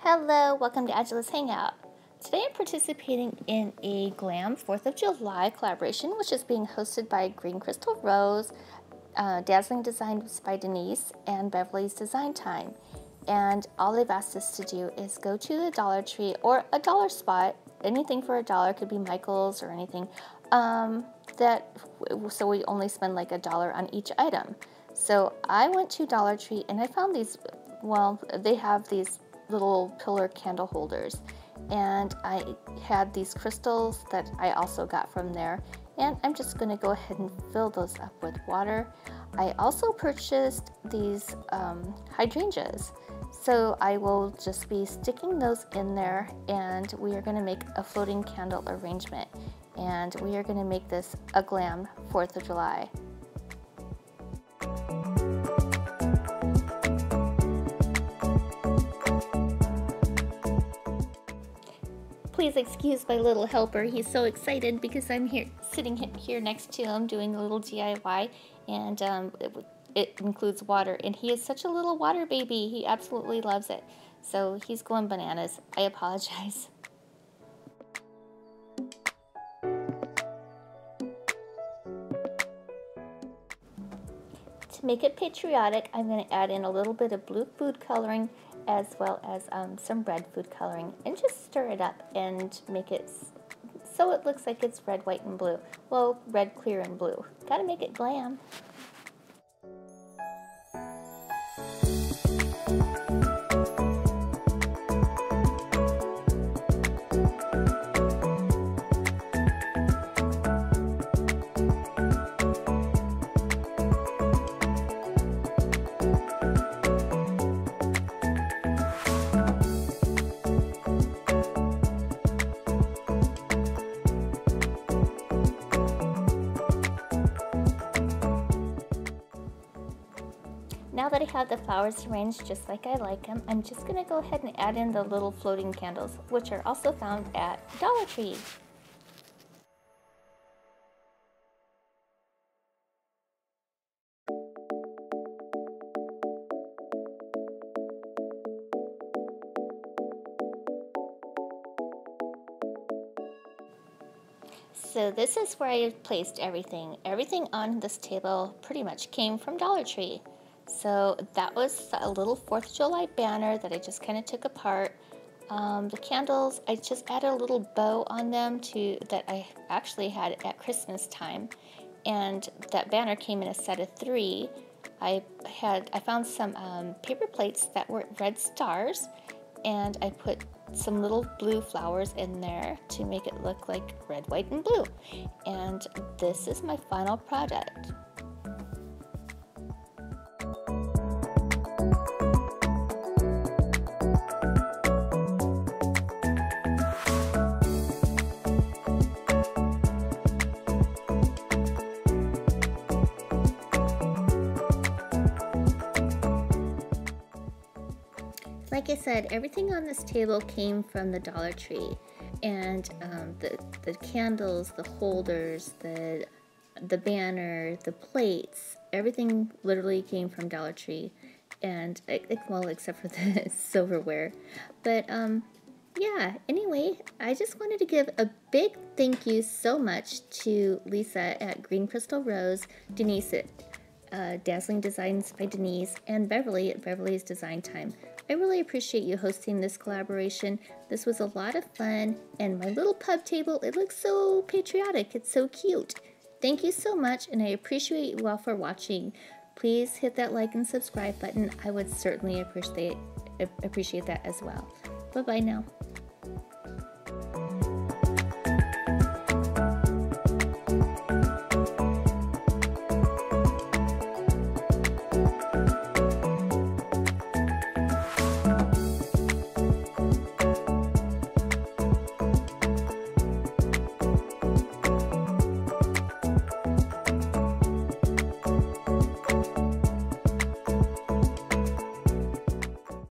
Hello, welcome to Angela's Hangout. Today I'm participating in a Glam 4th of July collaboration, which is being hosted by GreenCrystalRose, Dazzling Designs by Denise, and Beverly's Design Time. And all they've asked us to do is go to the Dollar Tree or a dollar spot, anything for $1, could be Michael's or anything, so we only spend like $1 on each item. So I went to Dollar Tree and I found these, well, they have these little pillar candle holders, and I had these crystals that I also got from there, and I'm just going to go ahead and fill those up with water. I also purchased these hydrangeas, so I will just be sticking those in there, and we are going to make a floating candle arrangement, and we are going to make this a Glam 4th of July. Please excuse my little helper. He's so excited because I'm sitting here next to him doing a little DIY, and it includes water, and he is such a little water baby. He absolutely loves it. So he's going bananas. I apologize. To make it patriotic, I'm going to add in a little bit of blue food coloring as well as some red food coloring, and just stir it up and make it so it looks like it's red, white, and blue. Well, red, clear, and blue. Gotta make it glam. Now that I have the flowers arranged just like I like them, I'm just going to go ahead and add in the little floating candles, which are also found at Dollar Tree. So this is where I placed everything. Everything on this table pretty much came from Dollar Tree. So that was a little 4th of July banner that I just kind of took apart. The candles, I just added a little bow on them that I actually had at Christmas time. And that banner came in a set of 3. I found some paper plates that were red stars, and I put some little blue flowers in there to make it look like red, white, and blue. And this is my final product. Like I said, everything on this table came from the Dollar Tree, and the candles, the holders, the banner, the plates, everything literally came from Dollar Tree, and well, except for the silverware. But yeah, anyway, I just wanted to give a big thank you so much to Lisa at GreenCrystalRose, Denise at Dazzling Designs by Denise, and Beverly at Beverly's Design Time. I really appreciate you hosting this collaboration. This was a lot of fun, and my little pub table, it looks so patriotic. It's so cute. Thank you so much, and I appreciate you all for watching. Please hit that like and subscribe button. I would certainly appreciate that as well. Bye-bye now.